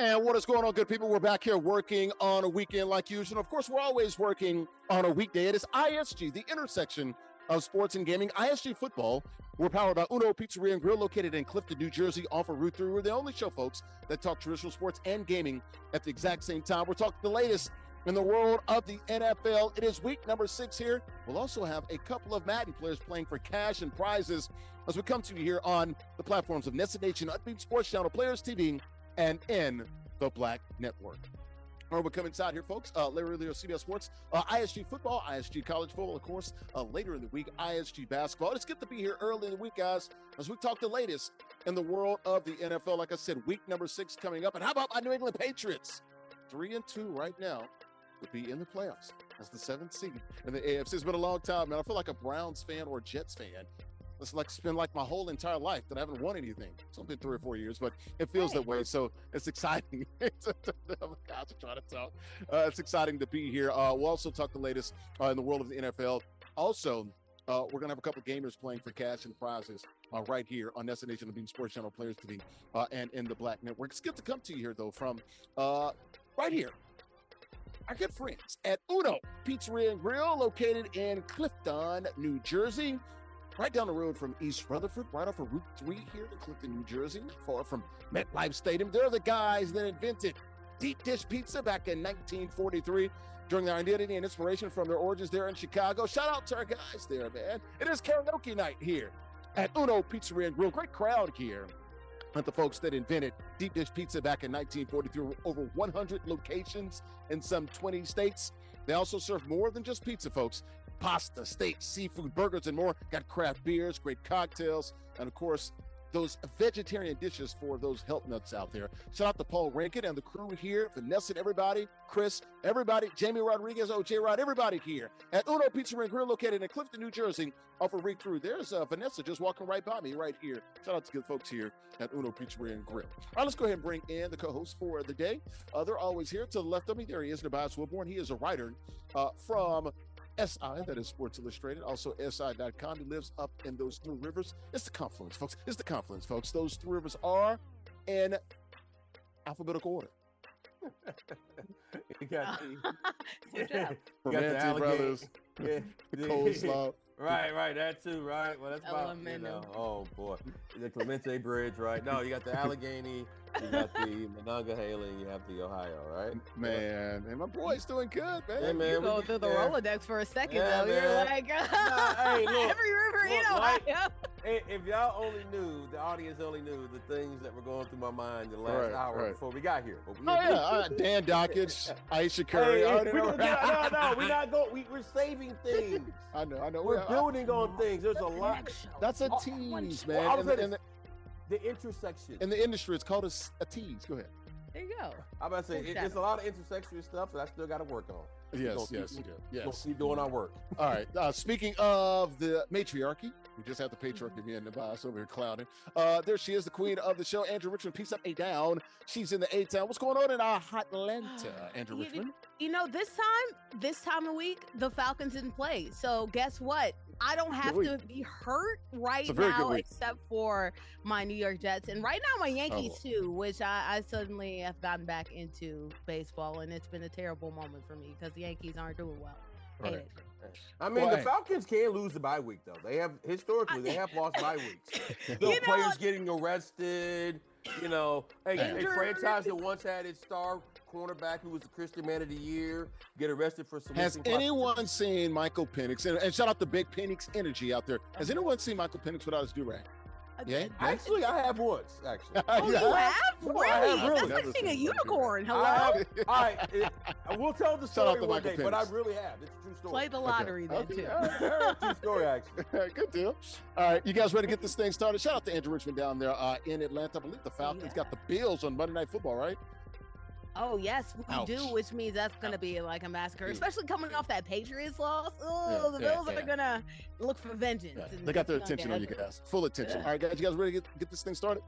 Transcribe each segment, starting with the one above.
And what is going on, good people? We're back here working on a weekend like usual. Of course, we're always working on a weekday. It is ISG, the intersection of sports and gaming. ISG Football. We're powered by Uno Pizzeria and Grill, located in Clifton, New Jersey, off of Route 3. We're the only show, folks, that talk traditional sports and gaming at the exact same time. We're talking the latest in the world of the NFL. It is week number 6 here. We'll also have a couple of Madden players playing for cash and prizes as we come to you here on the platforms of NESN Nation, Unbeaten Sports Channel, Players TV, and in the Black Network. All right, we're coming inside here, folks. Larry Ridley of CBS Sports, ISG Football, ISG College Football, of course. Later in the week, ISG Basketball. It's good to be here early in the week, guys, as we talk the latest in the world of the NFL. Like I said, week number 6 coming up. And how about my New England Patriots? 3-2 right now would be in the playoffs as the 7th seed in the AFC. It's been a long time, man. I feel like a Browns fan or a Jets fan. It's been like my whole entire life that I haven't won anything. It's only been 3 or 4 years, but it feels that way. So it's exciting. Gosh, I'm trying to talk. It's exciting to be here. We'll also talk the latest in the world of the NFL. Also, we're going to have a couple of gamers playing for cash and prizes right here on NESN Nation, the Beam Sports Channel, Players TV, and in the Black Network. It's good to come to you here, though, from right here. Our good friends at Uno Pizzeria and Grill, located in Clifton, New Jersey. Right down the road from East Rutherford, right off of Route 3 here in Clifton, New Jersey, far from MetLife Stadium. They're the guys that invented deep dish pizza back in 1943, during their identity and inspiration from their origins there in Chicago. Shout out to our guys there, man. It is karaoke night here at Uno Pizzeria and Grill. Great crowd here. And the folks that invented deep dish pizza back in 1943, over 100 locations in some 20 states. They also serve more than just pizza, folks. Pasta, steak, seafood, burgers, and more. Got craft beers, great cocktails, and of course, those vegetarian dishes for those health nuts out there. Shout out to Paul Rankin and the crew here, Vanessa, everybody, Chris, everybody, Jamie Rodriguez, OJ Rod, everybody here at Uno Pizzeria and Grill, located in Clifton, New Jersey, off of Route 3. There's Vanessa just walking right by me right here. Shout out to good folks here at Uno Pizzeria and Grill. All right, let's go ahead and bring in the co-host for the day. They're always here. To the left of me, there he is, Nubyjas Wilborn. He is a writer from SI, that is Sports Illustrated, also SI.com. He lives up in those 3 rivers. It's the confluence, folks. It's the confluence, folks. Those 3 rivers are in alphabetical order. You got the Brothers, yeah, the coleslaw. Right, that too, right? Well, that's about, oh boy, the Clemente Bridge, right? No, you got the Allegheny, you got the Monongahela, you have the Ohio, right? Man, and my boy's doing good, man. Yeah, man, you go through the Rolodex for a second, though. Man. You're like, hey, look, every river in Ohio. If y'all only knew, the audience only knew the things that were going through my mind the last hour before we got here. But Dan Dockage, Aisha Curry. No, we're not going. We're saving things. I know. We're building on things. There's a lot. That's a tease, man. Well, the intersection. In the industry, it's called a tease. Go ahead. There you go. I'm about to say, it's a lot of intersectional stuff that I still got to work on. Yes. We'll keep doing our work. All right. Speaking of the matriarchy, we just had the patriarchy being the boss over here clouding. There she is, the queen of the show, Andrea Richmond. Peace up, A down. She's in the A-town. What's going on in our Hotlanta, Andrea Richmond? You know, this time of week, the Falcons didn't play. So guess what? I don't have to be hurt right now, except for my New York Jets. And right now, my Yankees, too, which I suddenly have gotten back into baseball. And it's been a terrible moment for me because the Yankees aren't doing well. Right. I mean, the Falcons can lose the bye week, though. They have lost bye weeks. Players getting arrested. A franchise that once had its star cornerback who was the Christian Man of the Year get arrested for some. Has anyone seen Michael Penix? And shout out to Big Penix Energy out there. Has anyone seen Michael Penix without his do-rag? Yeah, actually, I have once. Actually, you have? Really? That's like seeing a unicorn. Hello. All right, I will tell the story one day, but I really have. It's a true story. Play the lottery then too. True story, actually. Good deal. All right, you guys ready to get this thing started? Shout out to Andrew Richmond down there in Atlanta. I believe the Falcons got the Bills on Monday Night Football, right? Oh, yes, we do, which means that's going to be like a massacre, especially coming off that Patriots loss. The Bills are going to look for vengeance. They got their attention on you guys. Full attention. All right, guys, you guys ready to get this thing started?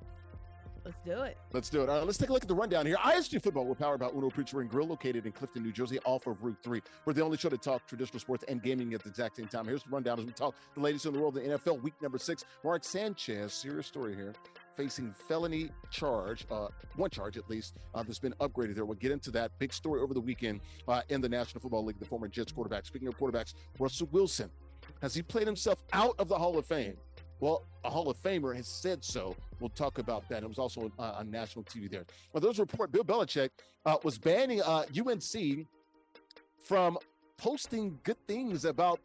Let's do it. Let's do it. All right, let's take a look at the rundown here. ISG Football, we're powered by Uno Pizzeria and Grill, located in Clifton, New Jersey, off of Route 3. We're the only show to talk traditional sports and gaming at the exact same time. Here's the rundown as we talk the latest in the world of the NFL, week number 6. Mark Sanchez, serious story here. facing felony charge, one charge at least, that's been upgraded there. We'll get into that big story over the weekend in the National Football League, the former Jets quarterback. Speaking of quarterbacks, Russell Wilson, has he played himself out of the Hall of Fame? Well, a Hall of Famer has said so. We'll talk about that. It was also on national TV there. Well, those report Bill Belichick was banning UNC from posting good things about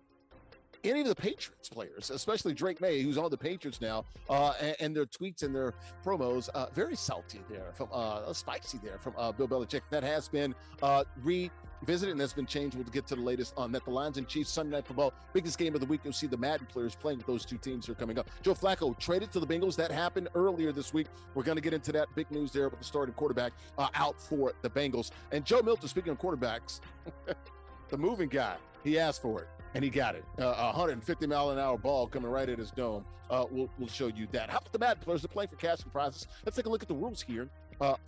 any of the Patriots players, especially Dake May, who's on the Patriots now, and their tweets and their promos, very salty there, from spicy there from Bill Belichick. That has been revisited and that's been changed. We'll get to the latest on that. The Lions and Chiefs Sunday Night Football, biggest game of the week. You'll see the Madden players playing with those two teams who are coming up. Joe Flacco traded to the Bengals. That happened earlier this week. We're going to get into that big news there with the starting quarterback out for the Bengals. And Joe Milton, speaking of quarterbacks, the moving guy, he asked for it. And he got it. 150-mile-an-hour ball coming right at his dome. We'll show you that. How about the Madden players? They're playing for cash and prizes. Let's take a look at the rules here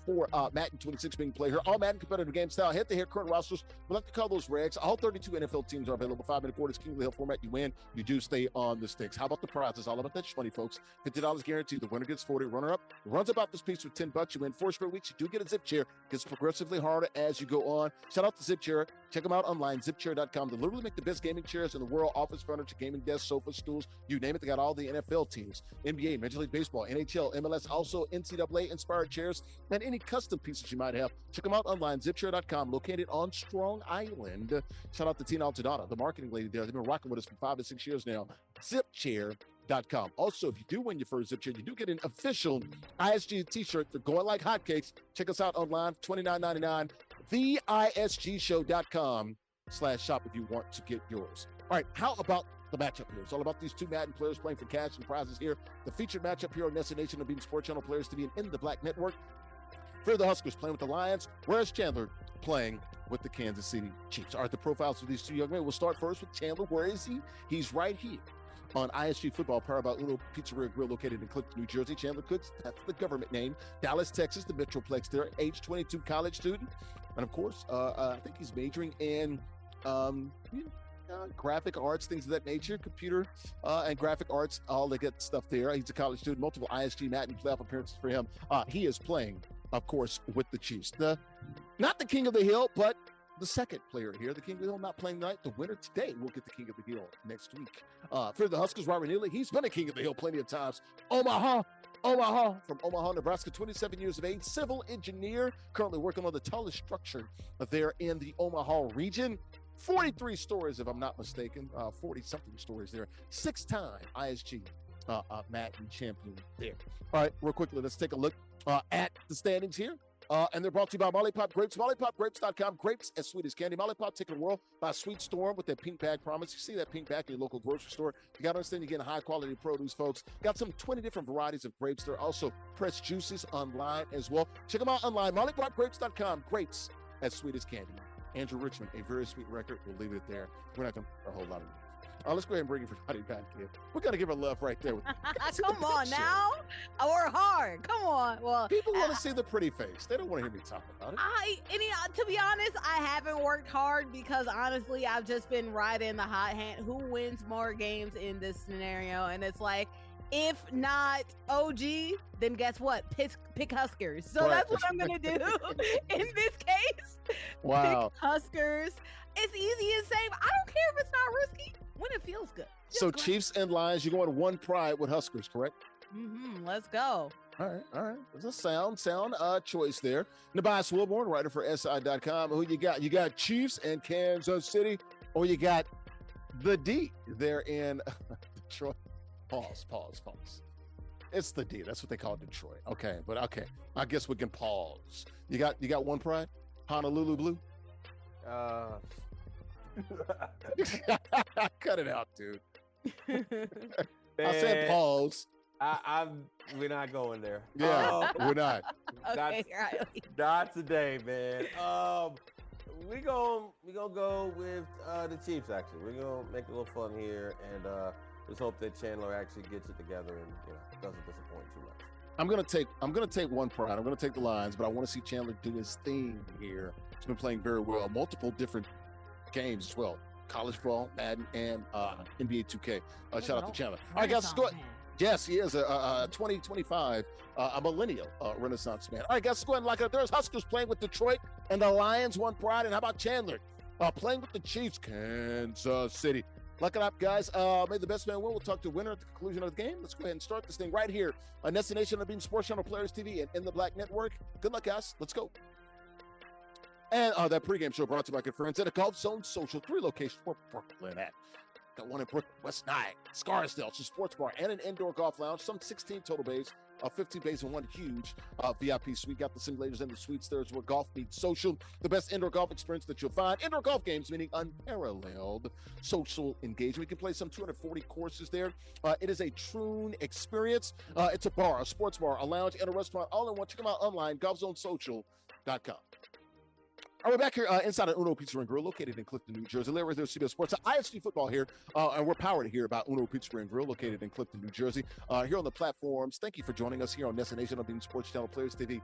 for Madden 26 being played here. All Madden competitive game style, head-to-head current rosters. We like to call those regs. All 32 NFL teams are available. 5-minute quarters, King of the Hill format. You win. You do stay on the sticks. How about the prizes? All about that money, folks. $50 guaranteed. The winner gets 40. Runner-up runs about this piece for $10. You win 4 straight weeks. You do get a zip chair. Gets progressively harder as you go on. Shout out to Zip Chair. Check them out online, zipchair.com. They literally make the best gaming chairs in the world. Office furniture, gaming desks, sofas, stools, you name it. They got all the NFL teams, NBA, Major League Baseball, NHL, MLS, also NCAA-inspired chairs, and any custom pieces you might have. Check them out online, zipchair.com, located on Strong Island. Shout out to Tina Altadonna, the marketing lady there. They've been rocking with us for 5 to 6 years now. Zipchair.com. Also, if you do win your first Zip Chair, you do get an official ISG t-shirt. They're going like hotcakes. Check us out online, $29.99. TheISGShow.com/shop if you want to get yours. All right, how about the matchup here? It's all about these two Madden players playing for cash and prizes here. The featured matchup here on NESN Nation of being Sports Channel players to be in the Black Network. Fear the Huskers playing with the Lions. Where's Chandler playing with the Kansas City Chiefs? All right, the profiles of these two young men. We'll start first with Chandler. Where is he? He's right here on ISG Football, powered by Uno Pizzeria Grill, located in Clifton, New Jersey. Chandler Cooks, that's the government name. Dallas, Texas, the Metroplex there. Age 22, college student. And of course, I think he's majoring in graphic arts, things of that nature, computer and graphic arts, all the good stuff there. He's a college student, multiple ISG Madden playoff appearances for him. He is playing, of course, with the Chiefs. Not the King of the Hill, but the second player here. The King of the Hill not playing tonight. The winner today will get the King of the Hill next week. For the Huskers, Larry Ridley, he's been a King of the Hill plenty of times. Omaha, from Omaha, Nebraska, 27 years of age, civil engineer, currently working on the tallest structure there in the Omaha region. 43 stories, if I'm not mistaken, 40-something stories there. 6-time ISG Madden champion there. All right, real quickly, let's take a look at the standings here. And they're brought to you by Molly Pop Grapes, mollipopgrapes.com. Grapes as sweet as candy. Molly Pop taking the world by Sweet Storm with that pink bag promise. You see that pink bag in your local grocery store. You got to understand you're getting high quality produce, folks. Got some 20 different varieties of grapes. There are also pressed juices online as well. Check them out online, mollipopgrapes.com. Grapes as sweet as candy. Andrew Richmond, a very sweet record. We'll leave it there. We're not going to a whole lot of it. Let's go ahead and bring everybody back here. We're going to give her love right there. Come on now. Or hard. Come on. Well, people want to see the pretty face. They don't want to hear me talk about it. To be honest, I haven't worked hard because honestly, I've just been riding the hot hand. Who wins more games in this scenario? And it's like, if not OG, then guess what? Pick Huskers. So right. That's what I'm going to do in this case. Wow. Pick Huskers. It's easy and safe. I don't care if it's not risky when it feels good. So Chiefs and Lions, you're going one pride with Huskers, correct? Mm-hmm. Let's go. All right. There's a sound choice there. Nubyjas Wilborn, writer for SI.com. Who you got? You got Chiefs and Kansas City, or you got the D there in Detroit. Pause. It's the D. That's what they call Detroit. Okay, but okay. I guess we can pause. You got one pride? Honolulu Blue? Cut it out, dude. I said pause. We're not going there. Yeah, we're not. Okay, not today, man. We're gonna go with the Chiefs. Actually, we're gonna make a little fun here, and just hope that Chandler actually gets it together and doesn't disappoint too much. I'm gonna take one pride. I'm gonna take the Lions, but I want to see Chandler do his thing here. He's been playing very well, multiple different games as well. College football, Madden, and NBA 2K. Shout out to Chandler. All right, guys, let's Yes, he is a 2025, a millennial Renaissance man. All right, guys, let's go ahead and lock it up. There's Huskers playing with Detroit, and the Lions won pride. And how about Chandler playing with the Chiefs, Kansas City? Lock it up, guys. May the best man win. We'll talk to the winner at the conclusion of the game. Let's go ahead and start this thing right here on NESN Nation, Being Sports Channel, Players TV, and In the Black Network. Good luck, guys. Let's go. And that pregame show brought to you by good friends at a Golf Zone Social, 3 locations for Brooklyn at. Got one in Brooklyn, West Nine, Scarsdale, it's a sports bar, and an indoor golf lounge. Some 16 total bays, 15 bays, and one huge VIP suite. Got the simulators and the suites. There's where golf meets social. The best indoor golf experience that you'll find. Indoor golf games, meaning unparalleled social engagement. You can play some 240 courses there. It is a true experience. It's a bar, a sports bar, a lounge, and a restaurant all in one. Check them out online, golfzonesocial.com. All right, we're back here inside of Uno Pizza and Grill, located in Clifton, New Jersey. Larry Ridley, CBS Sports, ISG Football here, and we're powered to hear about Uno Pizza and Grill, located in Clifton, New Jersey. Here on the platforms, thank you for joining us here on NESN Nation, Being Sports Channel, Players TV,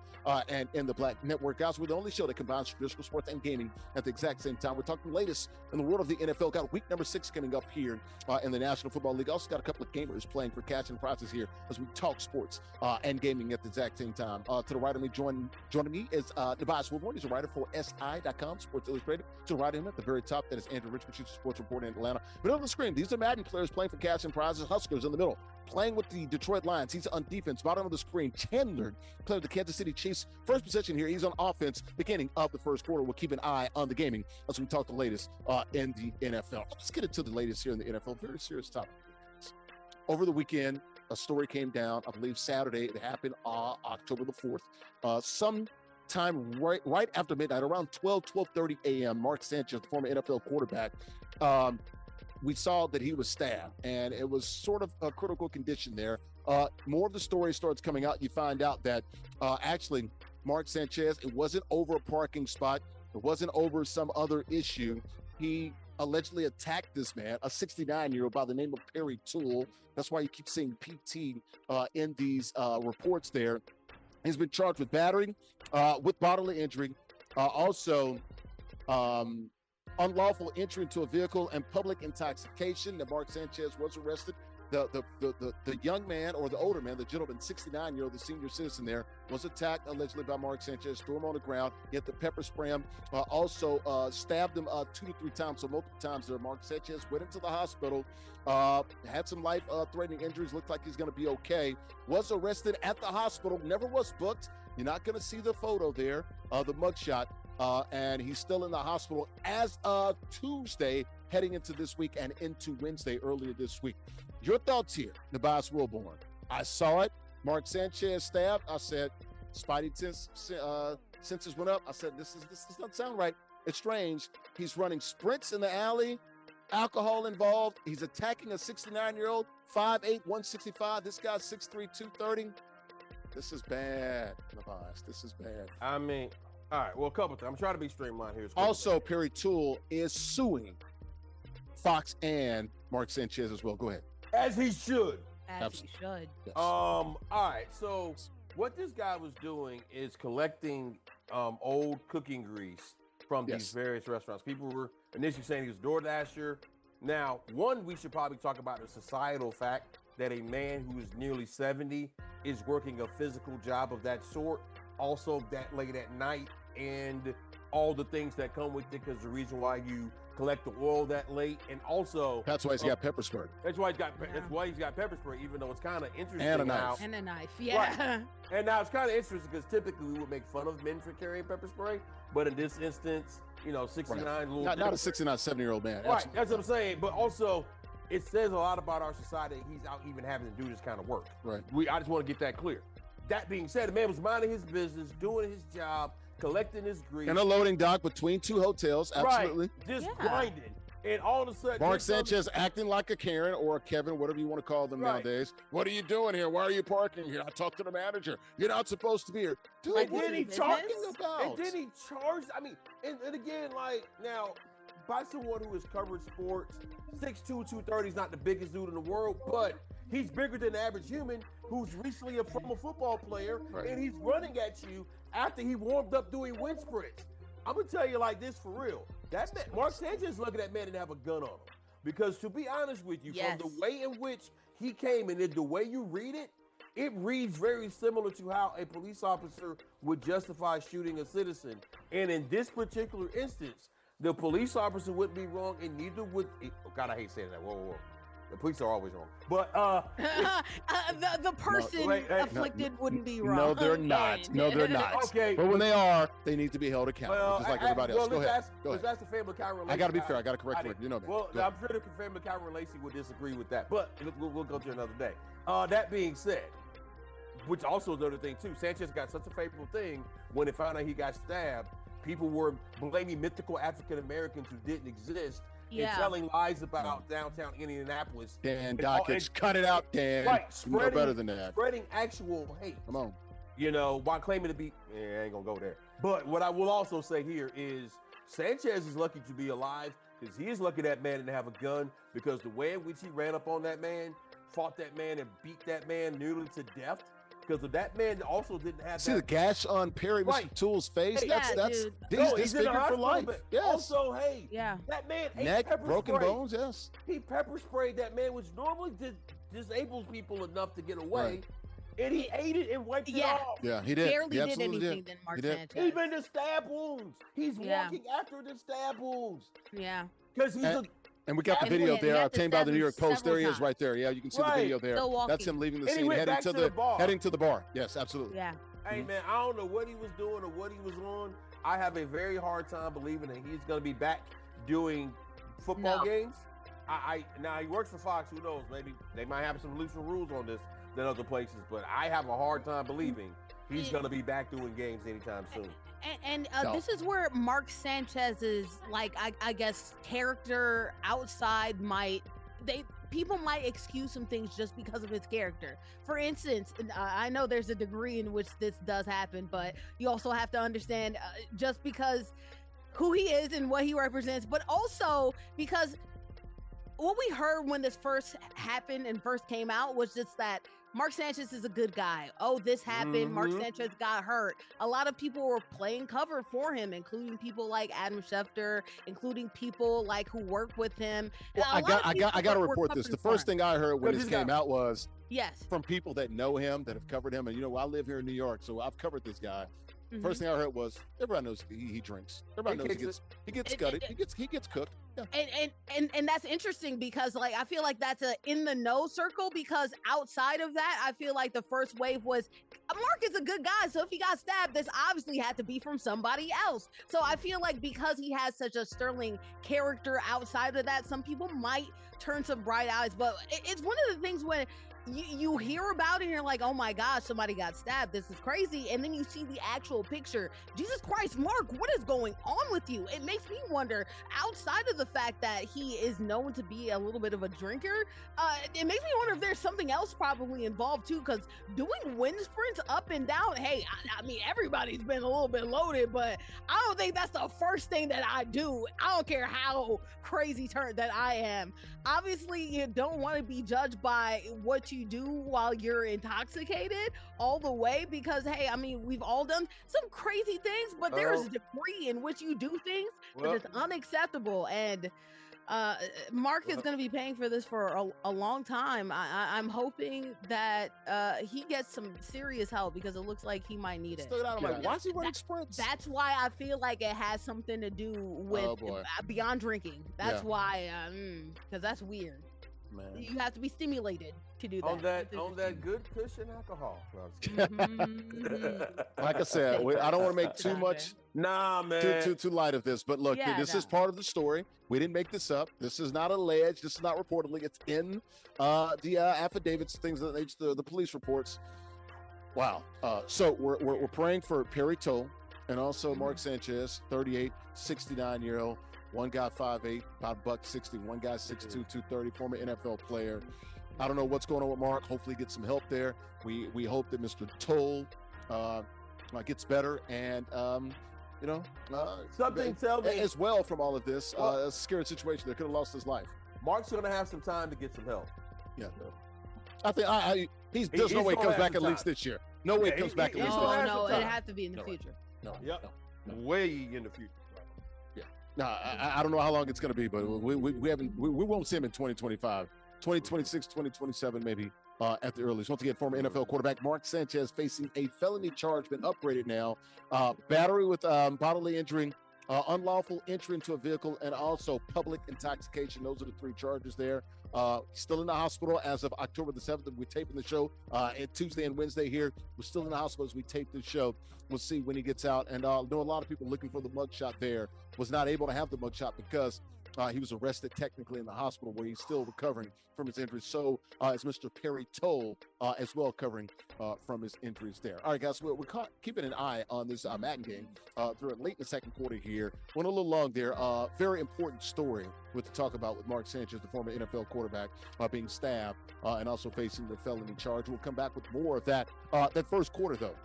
and in the Black Network. Guys, we're the only show that combines traditional sports and gaming at the exact same time. We're talking latest in the world of the NFL. Got week number 6 coming up here in the National Football League. Also got a couple of gamers playing for cash and prizes here as we talk sports and gaming at the exact same time. To the right of me, joining me is Nubyjas Wilborn. He's a writer for SI.com, Sports Illustrated. To the right of him at the very top, that is Andrea, Richmond, she's a sports reporter in Atlanta. But on the screen, these are Madden players playing for cash and prizes. Huskers in the middle, playing with the Detroit Lions. He's on defense. Bottom of the screen, Chandler, playing with the Kansas City Chiefs. First possession here, he's on offense, beginning of the first quarter. We'll keep an eye on the gaming as we talk the latest in the NFL. Let's get into the latest here in the NFL. Very serious topic. Over the weekend, a story came down, I believe Saturday. It happened October the 4th. Sometime right after midnight, around 12:30 a.m., Mark Sanchez, the former NFL quarterback, we saw that he was stabbed, and it was sort of a critical condition there. More of the story starts coming out. You find out that actually Mark Sanchez, it wasn't over a parking spot. It wasn't over some other issue. He allegedly attacked this man, a 69-year-old by the name of Perry Toole. That's why you keep seeing PT in these reports there. He's been charged with battery, with bodily injury, also unlawful entry into a vehicle and public intoxication. That Mark Sanchez was arrested. The young man, or the older man, the gentleman, 69-year-old, the senior citizen there, was attacked allegedly by Mark Sanchez, threw him on the ground. He had to pepper spray him, also stabbed him 2 to 3 times, so multiple times there. Mark Sanchez went into the hospital, had some life-threatening injuries, looked like he's going to be okay, was arrested at the hospital, never was booked. You're not going to see the photo there, the mugshot, and he's still in the hospital as of Tuesday, heading into this week and into Wednesday earlier this week. Your thoughts here, Nubyjas Wilborn? I saw it. Mark Sanchez stabbed. I said, Spidey senses went up. I said, this doesn't sound right. It's strange. He's running sprints in the alley, alcohol involved. He's attacking a 69-year-old, 5'8", 165. This guy's 6'3", 230. This is bad, Nubyjas. This is bad. I mean, all right, well, a couple things. I'm trying to be streamlined here. Also, Perry Toole is suing Fox and Mark Sanchez as well. Go ahead. As he should. As he should. Yes. All right. So what this guy was doing is collecting old cooking grease from these various restaurants. People were initially saying he was a DoorDasher. Now, one, we should probably talk about the societal fact that a man who is nearly 70 is working a physical job of that sort, also that late at night, and all the things that come with it, because the reason why you collect the oil that late, and also that's why he's got pepper spray. That's why he's got pepper spray, even though it's kind of interesting. And a knife. And a knife, yeah. Right. And now it's kind of interesting because typically we would make fun of men for carrying pepper spray, but in this instance, 69 right. Not a 69, 70-year-old man. Right, that's what I'm saying. But also, it says a lot about our society that he's out even having to do this kind of work. Right. I just want to get that clear. That being said, the man was minding his business, doing his job, collecting his grease. And a loading dock between 2 hotels, absolutely. Right, just grinding. And all of a sudden, Mark Sanchez acting like a Karen or a Kevin, whatever you want to call them nowadays. What are you doing here? Why are you parking here? I talked to the manager. You're not supposed to be here. Dude, and what then are he you talking about? And then he charged. I mean, and again, like now, by someone who has covered sports, 6'2", 230 is not the biggest dude in the world, but he's bigger than the average human who's recently a former football player, and he's running at you after he warmed up doing wind sprints. I'm going to tell you like this for real. That man, Mark Sanchez looking at that man and have a gun on him. Because to be honest with you, from the way in which he came and the way you read it, it reads very similar to how a police officer would justify shooting a citizen. And in this particular instance, the police officer wouldn't be wrong, and neither would. God, I hate saying that. Whoa. The police are always wrong. But the person afflicted wouldn't be wrong. No, they're not. No, they're not. Okay. But when they are, they need to be held accountable, just like everybody else. Go ahead. Let's ask the family Kyron Lacey. I got to be fair. I got to correct you. You know that. Well, I'm sure the family Kyron Lacey would disagree with that, but we'll go to another day. That being said, which also is another thing, too, Sanchez got such a favorable thing when they found out he got stabbed. People were blaming mythical African Americans who didn't exist and telling lies about downtown Indianapolis. Dan Dockage, cut it out, Dan. Right, you know better than that. Spreading actual hate. Come on. You know, while claiming to be, I ain't gonna go there. But what I will also say here is Sanchez is lucky to be alive because he is lucky that man didn't have a gun, because the way in which he ran up on that man, fought that man, and beat that man nearly to death. Because if that man also didn't have the gash on Perry Mr. Tool's face. Hey, that's he's disfigured for life. Yes. Also, that man ate neck, pepper broken spray. bones. Yes. He pepper sprayed that man, which normally disables people enough to get away. Right. And he ate it and wiped it off. Yeah, he did. Barely he did anything than Mark Sanchez. Even the stab wounds. He's walking after the stab wounds. Yeah. Because he's and we got the video there, obtained by the New York Post. There he is right there. Yeah, you can see the video there. That's him leaving the scene, heading to the bar. Yes, absolutely. Yeah. Hey, man, I don't know what he was doing or what he was on. I have a very hard time believing that he's going to be back doing football games. Now, he works for Fox. Who knows? Maybe they might have some looser rules on this than other places. But I have a hard time believing he's going to be back doing games anytime soon. And this is where Mark Sanchez's, I guess, character outside people might excuse some things just because of his character. For instance, I know there's a degree in which this does happen, but you also have to understand just because who he is and what he represents, but also because what we heard when this first happened and first came out was just that Mark Sanchez is a good guy. Oh, this happened. Mark Sanchez got hurt. A lot of people were playing cover for him, including people like Adam Schefter, including people who work with him. Well, I got to report this. The first thing I heard when this came out was from people that know him, that have covered him. And, I live here in New York, so I've covered this guy. First thing I heard was everybody knows he drinks. Everybody knows he gets gutted. He gets cooked. Yeah. And that's interesting because I feel like that's a in the know circle, because outside of that, I feel like the first wave was Mark is a good guy. So if he got stabbed, this obviously had to be from somebody else. So I feel like because he has such a sterling character outside of that, some people might turn some bright eyes. But it's one of the things when you hear about it and you're like, oh my gosh, somebody got stabbed. This is crazy. And then you see the actual picture. Jesus Christ, Mark, what is going on with you? It makes me wonder, outside of the fact that he is known to be a little bit of a drinker, it makes me wonder if there's something else probably involved too, because doing wind sprints up and down, hey, I mean, everybody's been a little bit loaded, but I don't think that's the first thing that I do. I don't care how crazy turned that I am. Obviously, you don't want to be judged by what you do while you're intoxicated all the way, because hey, I mean, we've all done some crazy things, but there is a degree in which you do things that is unacceptable, and Mark is going to be paying for this for a long time. I'm hoping that he gets some serious help, because it looks like he might need it. Why is he running sprints? That's why I feel like it has something to do with beyond drinking. That's why, because that's weird. Man. You have to be stimulated to do that. On that good cushion alcohol. Like I said, I don't want to make too much. Nah, man. Too light of this. But look, this is part of the story. We didn't make this up. This is not alleged. This is not reportedly. It's in the affidavits, things that the police reports. Wow. So we're praying for Perry Toll and also Mark Sanchez, 38, 69-year-old. One guy 5'8", about $160. One guy 6'2", 230, former NFL player. I don't know what's going on with Mark. Hopefully get some help there. We hope that Mr. Toll gets better, and something tell me as well from all of this. A scary situation. They could have lost his life. Mark's going to have some time to get some help. Yeah. I think there's no way he comes back at least this year. No way he comes back at least this year. No, it has to be in the future. No. Way in the future. No, I don't know how long it's going to be, but we won't see him in 2025. 2026, 2027 maybe at the earliest. Once again, former NFL quarterback Mark Sanchez facing a felony charge, been upgraded now. Battery with bodily injury, unlawful entry into a vehicle, and also public intoxication. Those are the 3 charges there. Still in the hospital as of October the 7th. We're taping the show and Tuesday and Wednesday here. We're still in the hospital as we tape this show. We'll see when he gets out. And I know a lot of people looking for the mugshot there. Was not able to have the mugshot because he was arrested technically in the hospital where he's still recovering from his injuries. So is Mr. Perry Toll as well recovering from his injuries there. All right, guys, we're keeping an eye on this Madden game through late in the second quarter here. Went a little long there. Very important story to talk about with Mark Sanchez, the former NFL quarterback, being stabbed and also facing the felony charge. We'll come back with more of that. That first quarter, though.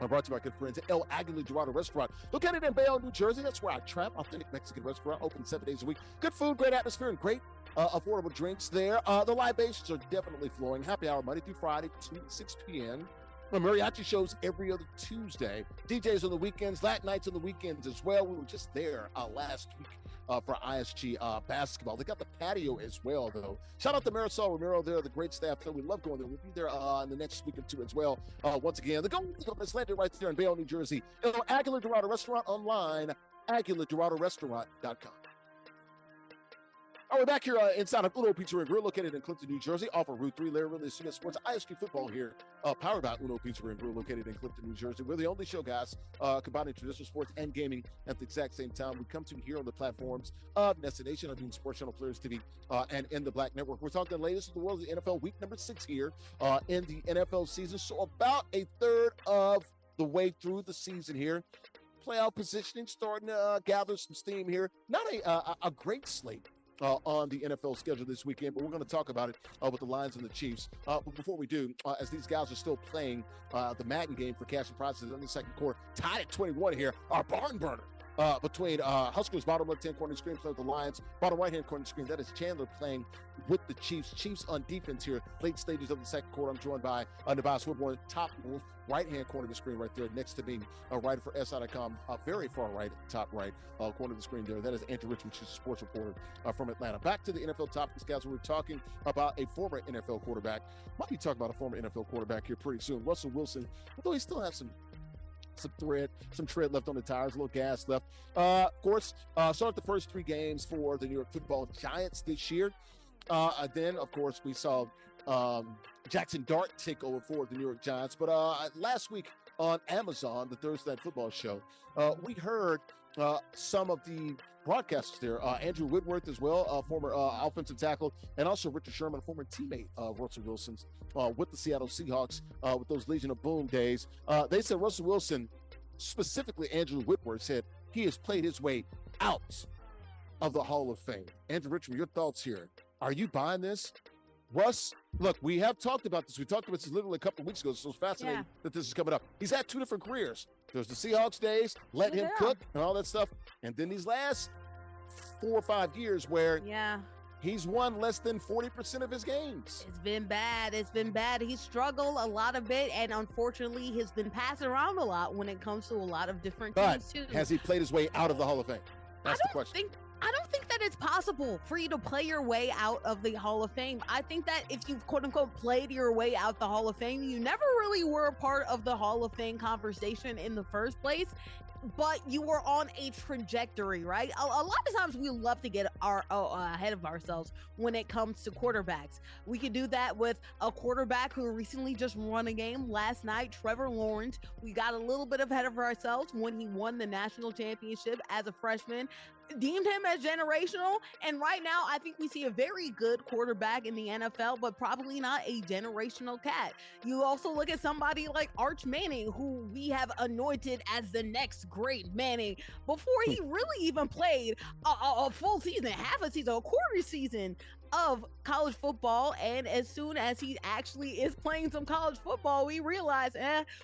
Brought to you by good friends at El Aguila Dorado Restaurant. Look at it in Bayonne, New Jersey. That's where I trap. Authentic Mexican restaurant, open 7 days a week. Good food, great atmosphere, and great affordable drinks there. The libations are definitely flowing. Happy hour Monday through Friday, 2 to 6 p.m. Mariachi shows every other Tuesday. DJs on the weekends, Latin nights on the weekends as well. We were just there last week for ISG basketball. They got the patio as well, though. Shout out to Marisol Romero there, the great staff there. We love going there. We'll be there in the next week or two as well. Once again, the Golden Eagle is landed right there in Bayonne, New Jersey. Aguila Dorado Restaurant online, AguilaDoradoRestaurant.com. All right, we're back here inside of Uno Pizzeria and Grill, located in Clifton, New Jersey, off of Route 3. Larry Ridley, CBS Sports, ISG Football here, powered by Uno Pizzeria and Grill, located in Clifton, New Jersey. We're the only show, guys, combining traditional sports and gaming at the exact same time. We come to you here on the platforms of NESN Nation, on Being Sports Channel, Players TV, and in the Black Network. We're talking the latest in the world of the NFL, week number 6 here in the NFL season. So about a third of the way through the season here. Playoff positioning starting to gather some steam here. Not a great slate on the NFL schedule this weekend, but we're going to talk about it with the Lions and the Chiefs. But before we do, as these guys are still playing the Madden game for cash and prizes in the second quarter, tied at 21 here, our barn burner between Huskers bottom left-hand corner screen playing with the Lions, bottom right-hand corner screen, that is Chandler playing with the Chiefs. Chiefs on defense here, late stages of the second quarter. I'm joined by Nubyjas Wilborn, top right-hand corner of the screen right there next to me, a writer for SI.com, very far right, top right corner of the screen there. That is Andrea, which is a sports reporter from Atlanta. Back to the NFL topics, guys. We're talking about a former NFL quarterback. Might be talking about a former NFL quarterback here pretty soon. Russell Wilson, although he still has some tread left on the tires, a little gas left. Of course, start the first 3 games for the New York Football Giants this year. Then, of course, we saw Jackson Dart take over for the New York Giants. But last week on Amazon, the Thursday Night Football show, we heard some of the broadcasters there. Andrew Whitworth as well, former offensive tackle, and also Richard Sherman, former teammate of Russell Wilson's with the Seattle Seahawks with those Legion of Boom days. They said Russell Wilson, specifically Andrew Whitworth, said he has played his way out of the Hall of Fame. Andrew Richmond, your thoughts here. Are you buying this? Russ, look, we have talked about this. We talked about this literally a couple of weeks ago, so it's fascinating that this is coming up. He's had 2 different careers. There's the Seahawks days, let him cook and all that stuff. And then these last 4 or 5 years where he's won less than 40% of his games. It's been bad. It's been bad. He's struggled a lot of it, and unfortunately, he's been passed around a lot when it comes to a lot of different teams, too. Has he played his way out of the Hall of Fame? That's the question. I don't think that it's possible for you to play your way out of the Hall of Fame. I think that if you've quote-unquote played your way out the Hall of Fame, you never really were a part of the Hall of Fame conversation in the first place, but you were on a trajectory, right? A lot of times we love to get ahead of ourselves when it comes to quarterbacks. We could do that with a quarterback who recently just won a game last night, Trevor Lawrence. We got a little bit ahead of ourselves when he won the national championship as a freshman, deemed him as generational, and right now I think we see a very good quarterback in the NFL, but probably not a generational cat. You also look at somebody like Arch Manning, who we have anointed as the next great Manning before he really even played a full season, half a season, a quarter season of college football. And as soon as he actually is playing some college football, we realize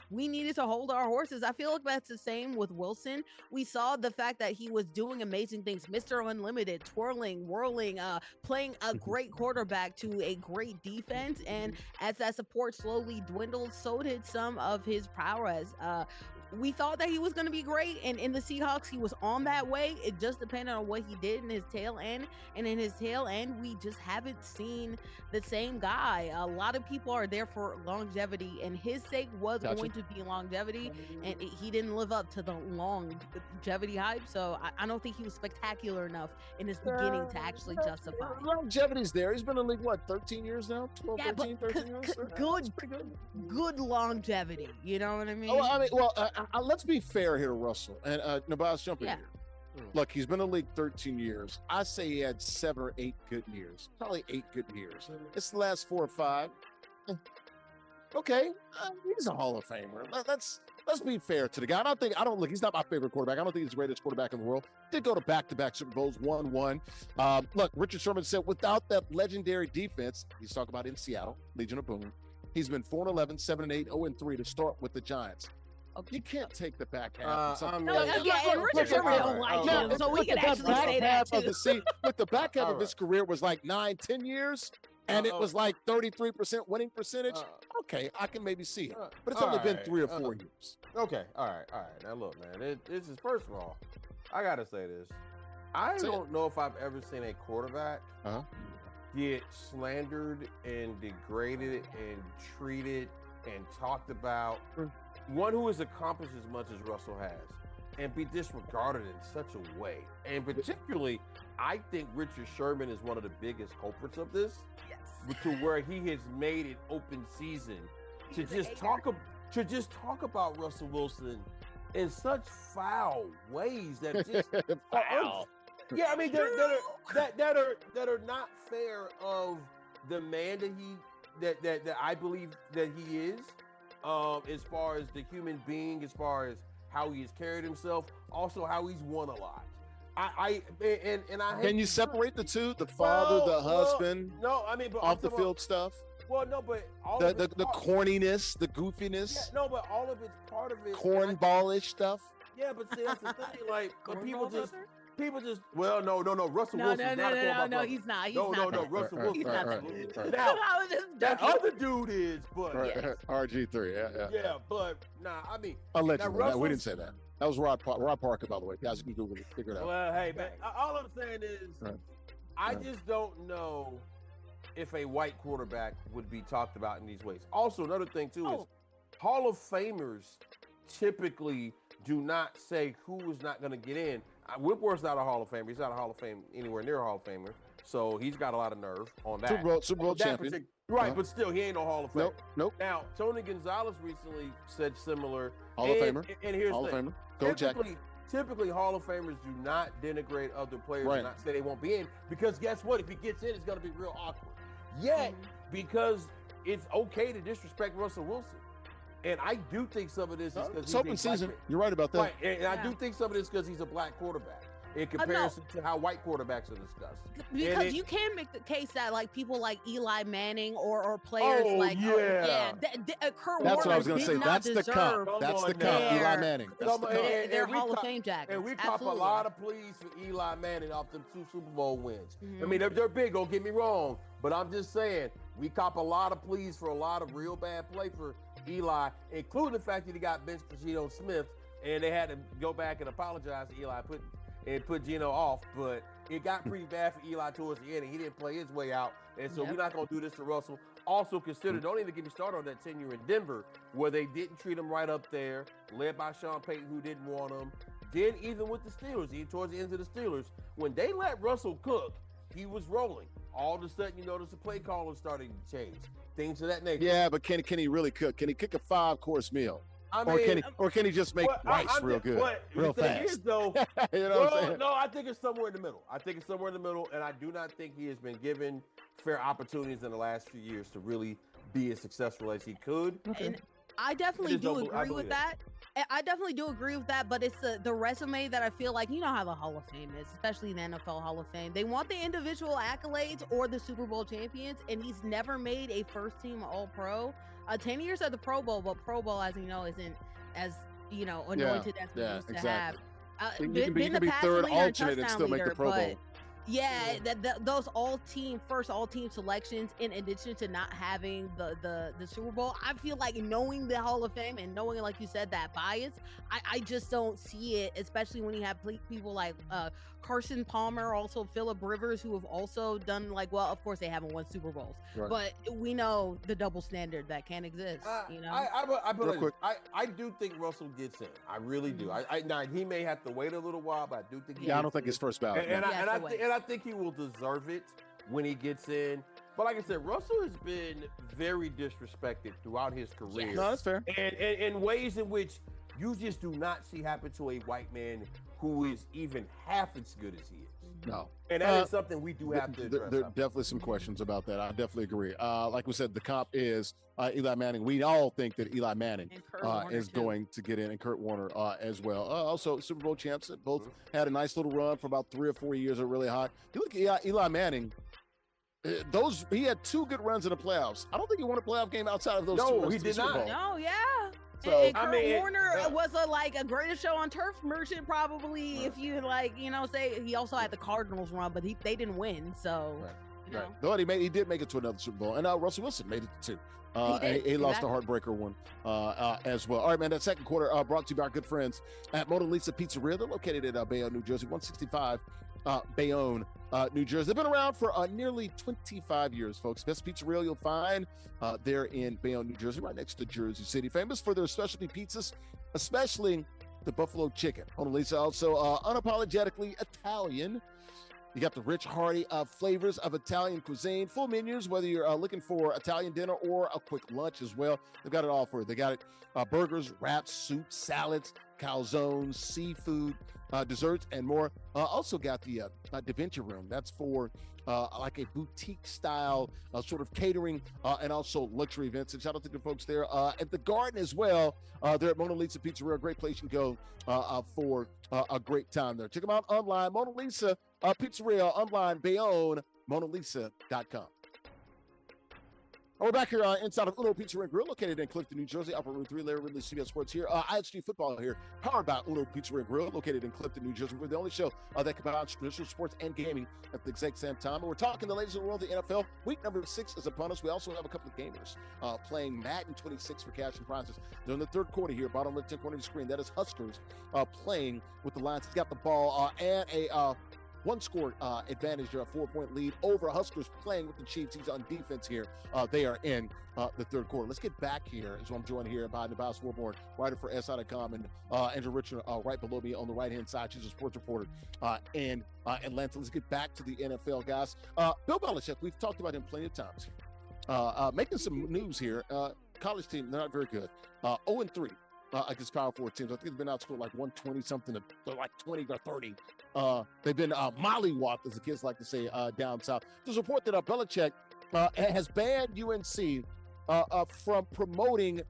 we needed to hold our horses. I feel like that's the same with Wilson. We saw the fact that he was doing amazing things, Mr. Unlimited, twirling, whirling, playing a great quarterback to a great defense, and as that support slowly dwindled, so did some of his prowess. We thought that he was going to be great, and in the Seahawks, he was on that way. It just depended on what he did in his tail end, and in his tail end, we just just haven't seen the same guy. A lot of people are there for longevity, and his sake was going to be longevity, and he didn't live up to the longevity hype. So I don't think he was spectacular enough in his beginning to actually justify. Longevity's there. He's been in the league, what, 13 years now? 12, yeah, 13 years? Good longevity. You know what I mean? Let's be fair here to Russell. And Nubyjas, jump in here. Look, he's been in the league 13 years. I say he had 7 or 8 good years. Probably 8 good years. It's the last 4 or 5. Okay, he's a Hall of Famer. Let's be fair to the guy. Look, he's not my favorite quarterback. I don't think he's the greatest quarterback in the world. Did go to back-to-back Super Bowls, won one. Look, Richard Sherman said without that legendary defense, he's talking about in Seattle, Legion of Boom, he's been 4-11, 7-8, 0-3 to start with the Giants. You can't take the back half. And Richard Sherman don't like him, so we can actually say that too. Look, the back half of his career was like 9-10 years, and it was like 33% winning percentage. Okay, I can maybe see it, but it's only been 3 or 4 years. Okay, all right. Now look, man, this is, first of all, I gotta say this. I don't know if I've ever seen a quarterback get slandered and degraded and treated and talked about. One who has accomplished as much as Russell has, and be disregarded in such a way. And particularly, I think Richard Sherman is one of the biggest culprits of this. Yes. To where he has made it open season to just talk about Russell Wilson in such foul ways that just foul. Yeah, I mean that are not fair of the man that I believe that he is. As far as the human being, as far as how he has carried himself, also how he's won a lot. Can you separate the two? The father, the husband. No, I mean, but off the field stuff. Well, no, but all the corniness, the goofiness. Yeah, no, but all of it's part of it. Cornballish stuff. Yeah, but see, that's the thing. Like, but people just. Well, no. Russell Wilson's not a quarterback. No, he's not. No, Russell Wilson. He's not. Now, that other dude is, but RG3, yeah, but I mean, allegedly, we didn't say that. That was Rod Parker, by the way. Guys, you can Google it, figure it out. Well, hey, man, all I'm saying is, I just don't know if a white quarterback would be talked about in these ways. Also, another thing too is Hall of Famers typically do not say who is not going to get in. Whitworth's not a Hall of Famer. He's not a Hall of Fame anywhere near a Hall of Famer. So he's got a lot of nerve on that. Super Bowl champion. Right, but still, he ain't no Hall of Famer. Nope. Now, Tony Gonzalez recently said similar. Hall of Famer. And here's Hall the thing. of Famer. Go Typically, Hall of Famers do not denigrate other players and not say they won't be in, because guess what? If he gets in, it's going to be real awkward. Yet, because it's okay to disrespect Russell Wilson. And I do think some of this is because it's open season. You're right about that. Right. And I do think some of this because he's a black quarterback in comparison to how white quarterbacks are discussed. Because you can make the case that like people like Eli Manning or players Kurt That's what I was going to say. That's the cup. That's the cup. Eli Manning. That's the cup. They're Hall of Fame jackets. And we cop a lot of pleas for Eli Manning off them 2 Super Bowl wins. I mean, they're big. Don't get me wrong. But I'm just saying, we cop a lot of pleas for a lot of real bad play for Eli, including the fact that he got benched for Geno Smith, and they had to go back and apologize to Eli and put Geno off. But it got pretty bad for Eli towards the end, and he didn't play his way out. And so we're not going to do this to Russell. Also consider, don't even get me started on that tenure in Denver, where they didn't treat him right up there, led by Sean Payton, who didn't want him. Then even with the Steelers, towards the end of the Steelers, when they let Russell cook, he was rolling. All of a sudden, you notice the play caller starting to change. Things of that nature. Yeah, but can he really cook? Can he cook a 5-course meal? I mean, or can he just make rice real good, real fast? Is, though, you know what I'm saying? No, I think it's somewhere in the middle. And I do not think he has been given fair opportunities in the last few years to really be as successful as he could. And I definitely do agree with that. I definitely do agree with that, but it's the resume that I feel like, you know how the Hall of Fame is, especially the NFL Hall of Fame. They want the individual accolades or the Super Bowl champions, and he's never made a first-team All-Pro. 10 years at the Pro Bowl, but Pro Bowl, as you know, isn't as, anointed as we used to have. You can be third alternate and still make the Pro Bowl. Yeah, those first all team selections, in addition to not having the Super Bowl, I feel like knowing the Hall of Fame and knowing, like you said, that bias, I just don't see it, especially when you have people like Carson Palmer, also Phillip Rivers, who have also done well, of course they haven't won Super Bowls, right, but we know the double standard that can exist. I do think Russell gets in. I really do. Now he may have to wait a little while, but I do think I don't think his first ballot. And I think he will deserve it when he gets in. But like I said, Russell has been very disrespected throughout his career. Yes. No, that's fair. And in ways in which you just do not see happen to a white man who is even half as good as he is. No. And that is something we do have to address. There are definitely some questions about that. I definitely agree. Like we said, the comp is Eli Manning. We all think that Eli Manning is going to get in, and Kurt Warner as well. Also, Super Bowl champs that both had a nice little run for about 3 or 4 years. Are really hot. You look at Eli Manning. He had 2 good runs in the playoffs. I don't think he won a playoff game outside of those 2 runs. No, he did not. No, yeah. So, and Kurt Warner was a greatest show on turf merchant, probably, if you say he also had the Cardinals run, but they didn't win. So, Though he did make it to another Super Bowl, and Russell Wilson made it to 2. He lost a heartbreaker one as well. All right, man, that second quarter brought to you by our good friends at Mona Lisa Pizzeria. They're located at Bayonne, New Jersey, 165 Bayonne, New Jersey. They've been around for nearly 25 years, folks. Best pizzeria you'll find there in Bayonne, New Jersey, right next to Jersey City. Famous for their specialty pizzas, especially the buffalo chicken. Mona Lisa also unapologetically Italian. You got the rich, hearty flavors of Italian cuisine. Full menus, whether you're looking for Italian dinner or a quick lunch as well. They've got it all for you. They got it burgers, wraps, soups, salads, calzones, seafood, desserts, and more. Also got the Da Vinci room. That's for like a boutique style sort of catering and also luxury events. And shout out to the folks there at the Garden as well. They're at Mona Lisa Pizzeria, a great place you can go for a great time there. Check them out online, Mona Lisa Pizzeria online, Bayonne, MonaLisa.com. We're back here inside of Uno Pizzeria and Grill, located in Clifton, New Jersey, Upper Route 3. Larry Ridley, CBS Sports here. ISG Football here, powered by Uno Pizzeria and Grill, located in Clifton, New Jersey. We're the only show that combines traditional sports and gaming at the exact same time. And we're talking the ladies of the world, the NFL. Week number 6 is upon us. We also have a couple of gamers playing Madden 26 for cash and prizes. They're in the third quarter here, bottom left 10 corner of the screen. That is Huskers playing with the Lions. He's got the ball and a one-score advantage, a 4-point lead over Huskers playing with the Chiefs. He's on defense here. They are in the third quarter. Let's get back here as I'm joined here by Nubyjas Wilborn, writer for SI.com, and Andrea Richmond right below me on the right-hand side. She's a sports reporter in Atlanta. Let's get back to the NFL, guys. Bill Belichick, we've talked about him plenty of times. Making some news here. College team, they're not very good. 0-3. Against Power 4 teams. I think they've been outscored like 120-something to like 20 or 30. They've been mollywopped, as the kids like to say, down south. There's a report that Belichick has banned UNC from promoting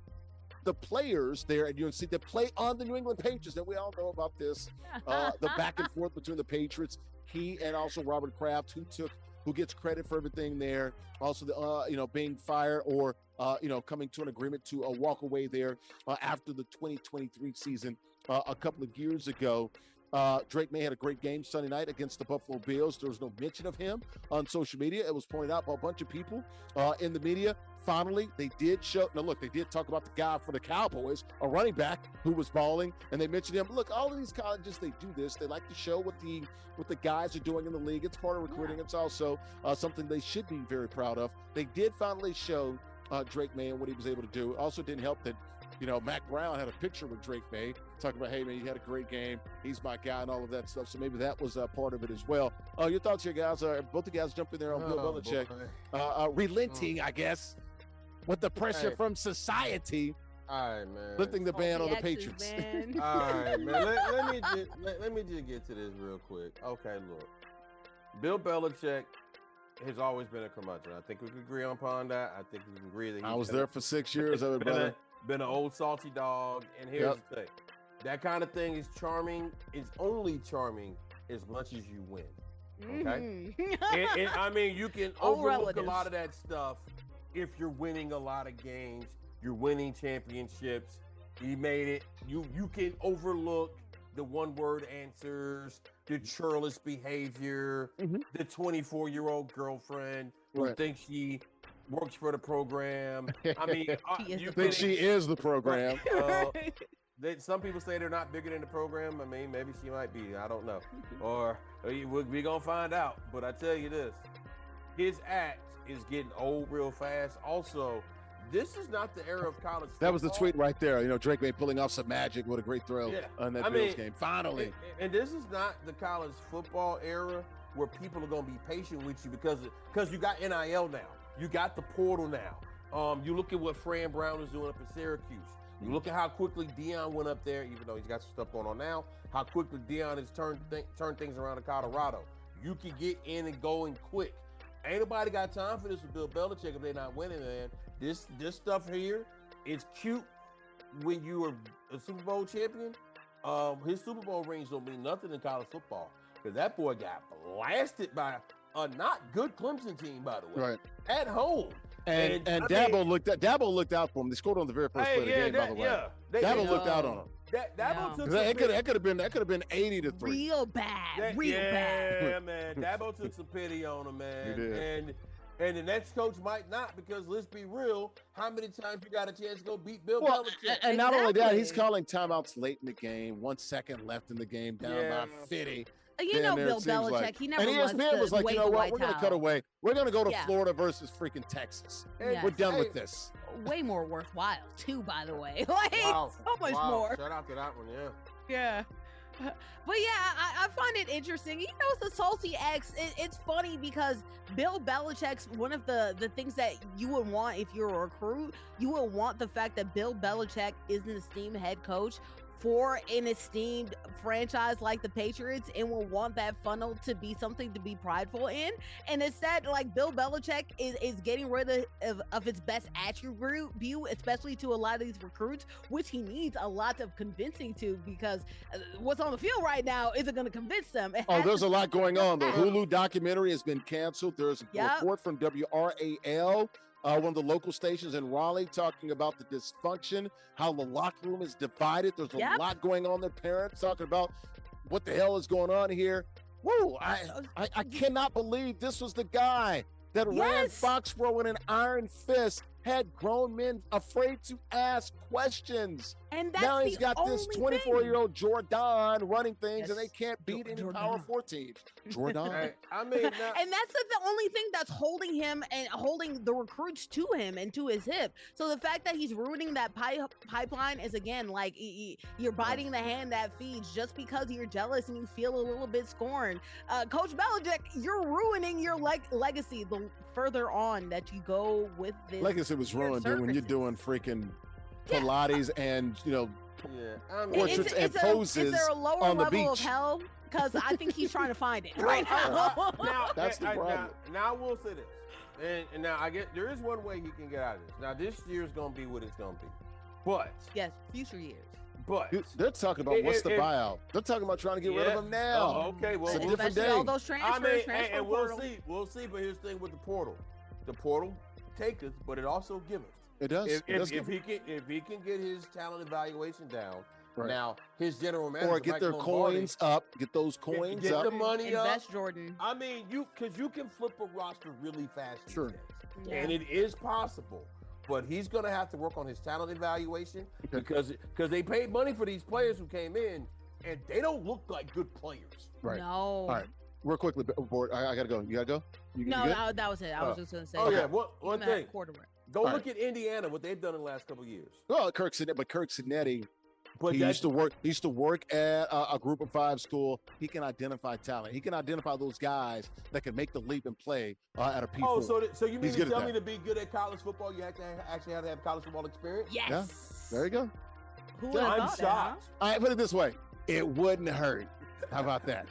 the players there at UNC that play on the New England Patriots. And we all know about this, the back and forth between the Patriots, he and also Robert Kraft, who gets credit for everything there. Also, the being fired or coming to an agreement to walk away there after the 2023 season a couple of years ago. Dake May had a great game Sunday night against the Buffalo Bills. There was no mention of him on social media. It was pointed out by a bunch of people in the media. Finally, they did show. Now, look, they did talk about the guy for the Cowboys, a running back who was balling, and they mentioned him. Look, all of these colleges, they do this. They like to show what the guys are doing in the league. It's part of recruiting. It's also something they should be very proud of. They did finally show Dake May and what he was able to do. It also didn't help that, Mac Brown had a picture with Dake May talking about, hey, man, you had a great game. He's my guy and all of that stuff. So maybe that was part of it as well. Your thoughts here, guys? Both the guys jump in there on Bill Belichick. Relenting, I guess, with the pressure from society. All right, man. Lifting the ban on the Patriots. All right, man. Let me just get to this real quick. Okay, look. Bill Belichick has always been a curmudgeon. I think we can agree upon that. I think we can agree that I was there for 6 years, everybody. Been an old salty dog. And here's the thing. That kind of thing is charming. It's only charming as much as you win. Okay? and I mean, you can overlook a lot of that stuff if you're winning a lot of games. You're winning championships. You made it. You can overlook the one-word answers, the churlish behavior, the 24-year-old girlfriend who thinks she works for the program. I mean, you think she is the program. Some people say they're not bigger than the program. I mean, maybe she might be. I don't know. Or we're going to find out. But I tell you this, his act is getting old real fast. Also, this is not the era of college football. That was the tweet right there. You know, Dake May pulling off some magic. What a great throw on that Bills game. Finally. And this is not the college football era where people are going to be patient with you because you got NIL now. You got the portal now. You look at what Fran Brown is doing up in Syracuse. You look at how quickly Deion went up there, even though he's got some stuff going on now, how quickly Deion has turned things around in Colorado. You can get in and go in quick. Ain't nobody got time for this with Bill Belichick if they're not winning, man. This stuff here is cute when you are a Super Bowl champion. His Super Bowl rings don't mean nothing in college football because that boy got blasted by a not good Clemson team, by the way, at home. And Dabo looked out for him. They scored on the very first play of the game, by the way. Dabo looked out on him. That could have been 80-3. Real bad. Bad. Yeah, man. Dabo took some pity on him, man. He did. And the next coach might not, because let's be real, how many times you got a chance to go beat Bill Belichick? And not only that, he's calling timeouts late in the game, 1 second left in the game, down by 50. You know Bill Belichick, he never wants to was like, you know what, we're going to cut away. We're going to go to Yeah. Florida versus freaking Texas. Yes. We're done with this. Way more worthwhile, too, by the way. Like, Wow. so much more. Shout out to that one, Yeah. But yeah, I find it interesting. You know, it's a salty ex. It's funny because Bill Belichick's one of the things that you would want if you're a recruit. You would want the fact that Bill Belichick is an esteemed head coach for an esteemed franchise like the Patriots, and will want that funnel to be something to be prideful in. And instead, like, Bill Belichick is getting rid of its best attribute, especially to a lot of these recruits, which he needs a lot of convincing to, because what's on the field right now isn't going to convince them. There's a lot going on. The Hulu documentary has been canceled. There's a report from WRAL, one of the local stations in Raleigh, talking about the dysfunction, how the locker room is divided. There's a lot going on. Their parents talking about what the hell is going on here. Woo! I cannot believe this was the guy that ran Foxborough with an iron fist, had grown men afraid to ask questions. And that's now he's got this 24-year-old Jordan running things, and they can't beat any Power 4 teams. Jordan. I mean, and that's the only thing that's holding him and holding the recruits to him and to his hip. So the fact that he's ruining that pipeline is, again, like, you're biting the hand that feeds just because you're jealous and you feel a little bit scorned. Coach Belichick, you're ruining your legacy the further on that you go with this. Legacy was ruined, dude, when you're doing freaking Pilates and, portraits and poses is there a lower on the level beach of hell? Because I think he's trying to find it right now. That's the problem. Now I will say this, and now I get there is one way he can get out of this. Now this year's gonna be what it's gonna be, but yes, future years. But they're talking about what's the buyout. They're talking about trying to get rid of him now. Okay, well, it's a different day. All those transfers, and we'll see. But here's the thing with the portal taketh, but it also giveth. It does. If he can get his talent evaluation down. Right. Now, his general manager, or get their coins up, get those coins up, get the money up. Invest, Jordan. I mean, because you can flip a roster really fast. Sure. And it is possible. But he's going to have to work on his talent evaluation because they paid money for these players who came in, and they don't look like good players. Right. No. All right. Real quickly, board. I got to go. You got to go? No, that was it. I was just going to say. Oh, yeah. One thing. Go All look at Indiana, what they've done in the last couple of years. Well, Kirk Cinetti, he used to work at a Group of 5 school. He can identify talent. He can identify those guys that can make the leap and play at a P4. Oh, so you mean to tell me to be good at college football, you have to actually have college football experience? Yes. Yeah. There you go. I'm shocked. I put it this way: it wouldn't hurt. How about that?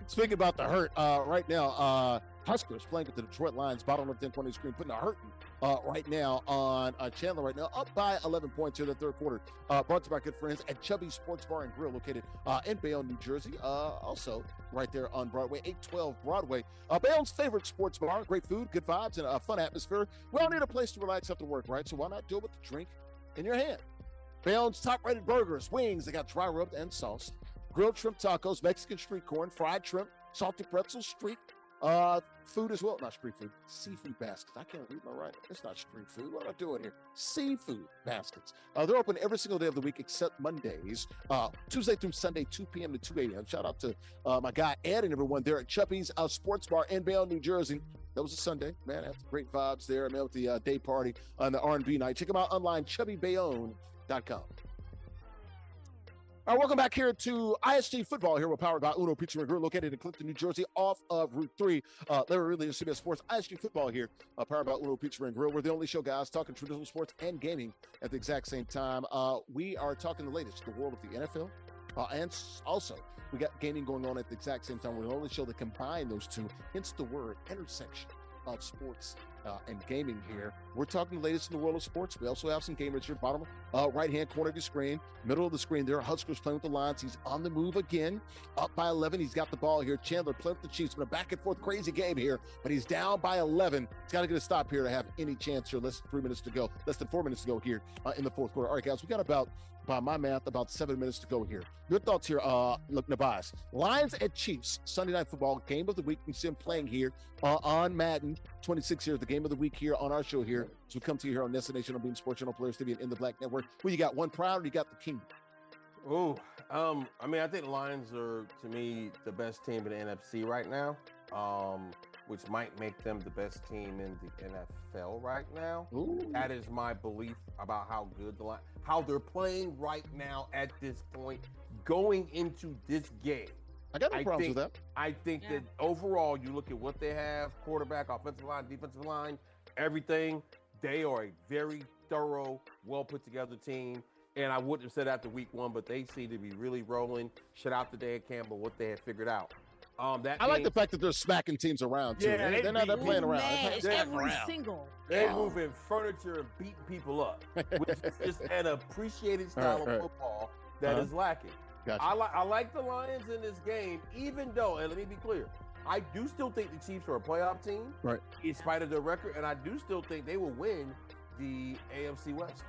Speaking about the hurt, right now, Huskers playing with the Detroit Lions, bottom of the 10-point screen, putting a hurting right now on Chandler right now, up by 11 points here in the third quarter. Brought to you by our good friends at Chubby Sports Bar and Grill, located in Bayonne, New Jersey. Also right there on Broadway, 812 Broadway. Bayonne's favorite sports bar, great food, good vibes, and a fun atmosphere. We all need a place to relax after work, right? So why not do it with a drink in your hand? Bayonne's top-rated burgers, wings. They got dry rubbed and sauce. Grilled shrimp tacos, Mexican street corn, fried shrimp, salty pretzels, street food as well. Not street food, seafood baskets. I can't read my writing. It's not street food. What am I doing here? Seafood baskets. They're open every single day of the week except Mondays, Tuesday through Sunday, 2 p.m. to 2 a.m. Shout out to my guy Ed and everyone there at Chubby's Sports Bar in Bayonne, New Jersey. That was a Sunday, man. After great vibes there, man, with the day party on the R&B night. Check them out online, chubbybayonne.com. All right, welcome back here to ISG Football. Here we're powered by Uno Pizza and Grill, located in Clifton, New Jersey, off of Route 3. Larry Ridley and CBS Sports, ISG Football here, powered by Uno Pizza and Grill. We're the only show, guys, talking traditional sports and gaming at the exact same time. We are talking the latest, the world of the NFL, and also we got gaming going on at the exact same time. We're the only show that combine those two, hence the word intersection of sports and gaming here. We're talking the latest in the world of sports. We also have some gamers here, bottom right-hand corner of the screen, middle of the screen there. Huskers playing with the Lions. He's on the move again, up by 11. He's got the ball here. Chandler playing with the Chiefs. Been a back-and-forth crazy game here, but he's down by 11. He's got to get a stop here to have any chance here. Less than 4 minutes to go here in the fourth quarter. All right, guys, we got about, by my math, about 7 minutes to go here. Your thoughts here, look, Nubyjas. Lions at Chiefs, Sunday Night Football, game of the week. You see him playing here on Madden 26 here, the game of the week here on our show here. So we come to you here on NESN Nation on Being Sports Channel, Players TV, and In the Black Network. Well, you got one proud, or you got the king? Oh, I mean, I think the Lions are, to me, the best team in the NFC right now, which might make them the best team in the NFL right now. Ooh. That is my belief about how good how they're playing right now at this point, going into this game. I got no problems with that. I think that overall, you look at what they have, quarterback, offensive line, defensive line, everything, they are a very thorough, well-put-together team. And I wouldn't have said after week one, but they seem to be really rolling. Shout out to Dan Campbell, what they have figured out. I like the fact that they're smacking teams around, too. Yeah, they're not playing around. Every single. They're moving furniture and beating people up, which is just an appreciated style of football that is lacking. Gotcha. I like the Lions in this game, even though, and let me be clear, I do still think the Chiefs are a playoff team, right? In spite of their record, and I do still think they will win the AFC West.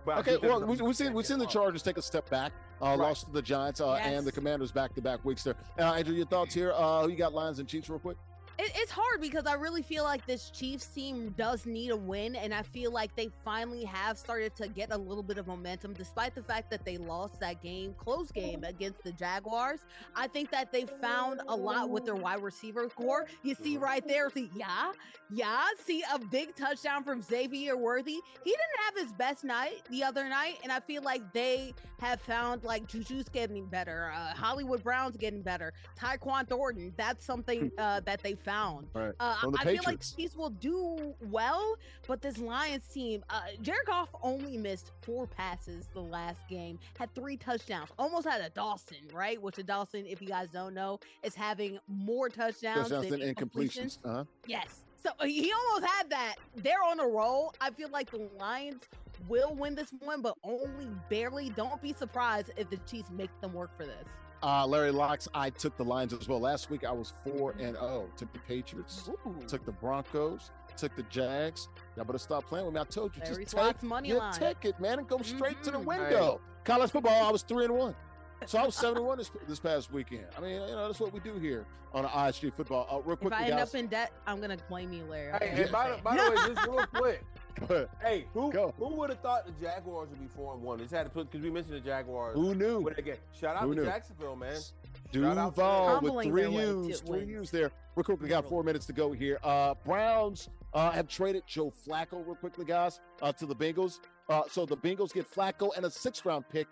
But okay, well, we've seen the Chargers take a step back, lost to the Giants and the Commanders back-to-back weeks there. Andrea, your thoughts here? Who you got, Lions and Chiefs, real quick? It's hard because I really feel like this Chiefs team does need a win, and I feel like they finally have started to get a little bit of momentum, despite the fact that they lost that close game against the Jaguars. I think that they found a lot with their wide receiver core. You see right there, see a big touchdown from Xavier Worthy. He didn't have his best night the other night, and I feel like they have found like Juju's getting better, Hollywood Brown's getting better, Tyquan Thornton. That's something that they found. Right. I feel like Chiefs will do well, but this Lions team, Jared Goff only missed 4 passes the last game, had 3 touchdowns, almost had a Dawson, right? Which a Dawson, if you guys don't know, is having more touchdowns than incompletions. Yes. So he almost had that. They're on a roll. I feel like the Lions will win this one, but only barely. Don't be surprised if the Chiefs make them work for this. Larry Locks, I took the Lions as well. Last week I was 4-0. Took the Patriots, took the Broncos, took the Jags. Y'all better stop playing with me. I told you, Larry just take money your line. ticket, man, and go straight to the window. College football, I was 3-1. So I was 7-1 this past weekend. I mean, that's what we do here on ISG Football. Real quick, if I end up in debt, I'm gonna blame you, Larry. Hey, by the way, just real quick. Hey, who would have thought the Jaguars would be 4-1? Just had to put, because we mentioned the Jaguars. Who knew? Shout out to Jacksonville, man. Duval with 3 U's there. Real quick, we got 4 minutes to go here. Browns have traded Joe Flacco, real quickly, guys, to the Bengals. So the Bengals get Flacco and a 6th-round pick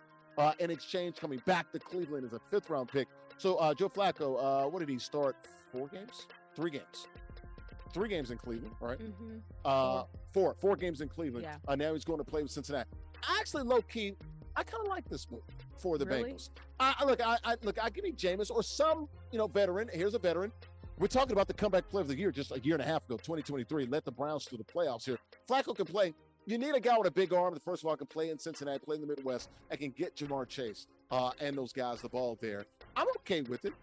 in exchange, coming back to Cleveland as a 5th-round pick. So Joe Flacco, what did he start? 4 games? 3 games. 3 games in Cleveland, right? Mm-hmm. 4 games in Cleveland. Yeah. Now he's going to play with Cincinnati. Actually, low-key, I kind of like this move for the Bengals. I give me Jameis or some, veteran. Here's a veteran. We're talking about the comeback player of the year just a year and a half ago, 2023. Let the Browns through the playoffs here. Flacco can play. You need a guy with a big arm that, first of all, can play in Cincinnati, play in the Midwest, and can get Jamar Chase and those guys the ball there. I'm okay with it.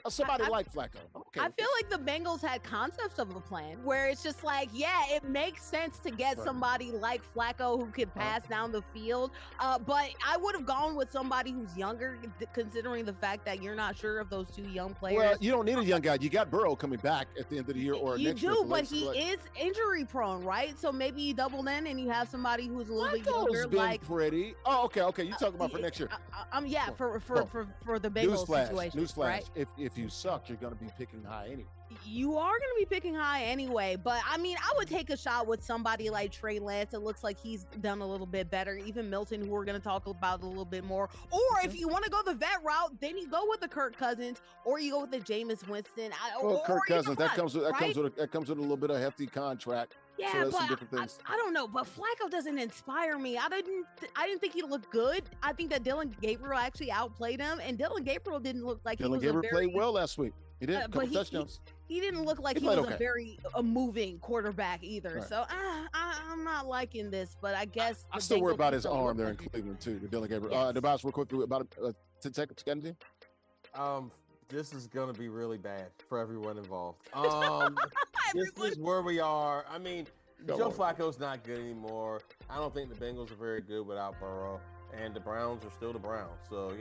Somebody like Flacco. I'm Okay. I feel like the Bengals had concepts of a plan where it's just like, yeah, it makes sense to get somebody like Flacco who could pass down the field. But I would have gone with somebody who's younger, considering the fact that you're not sure of those two young players. Well, you don't need a young guy. You got Burrow coming back at the end of the year or next year. You do, but he is injury prone, right? So maybe you double in and you have somebody who's a little bit younger. Been pretty. Oh, okay. You talking about for next year? Yeah, for the Bengals situation. Newsflash. Right? If you suck, you're going to be picking high anyway. You are going to be picking high anyway, but I mean, I would take a shot with somebody like Trey Lance. It looks like he's done a little bit better. Even Milton, who we're going to talk about a little bit more. Or if you want to go the vet route, then you go with the Kirk Cousins, or you go with the Jameis Winston. Kirk Cousins, that comes with a little bit of hefty contract. Yeah, so but I don't know. But Flacco doesn't inspire me. I didn't think he looked good. I think that Dylan Gabriel actually outplayed him, and Dylan Gabriel didn't look like Dylan Gabriel played well last week. He did a couple touchdowns. He didn't look like he was a moving quarterback either. Right. So I'm not liking this, but I guess I still worry about his arm there in Cleveland too. Dylan Gabriel. Yes. Nubyjas, real quickly, about 10 seconds. This is gonna be really bad for everyone involved. This is where we are. I mean, Joe Flacco's not good anymore. I don't think the Bengals are very good without Burrow, and the Browns are still the Browns. So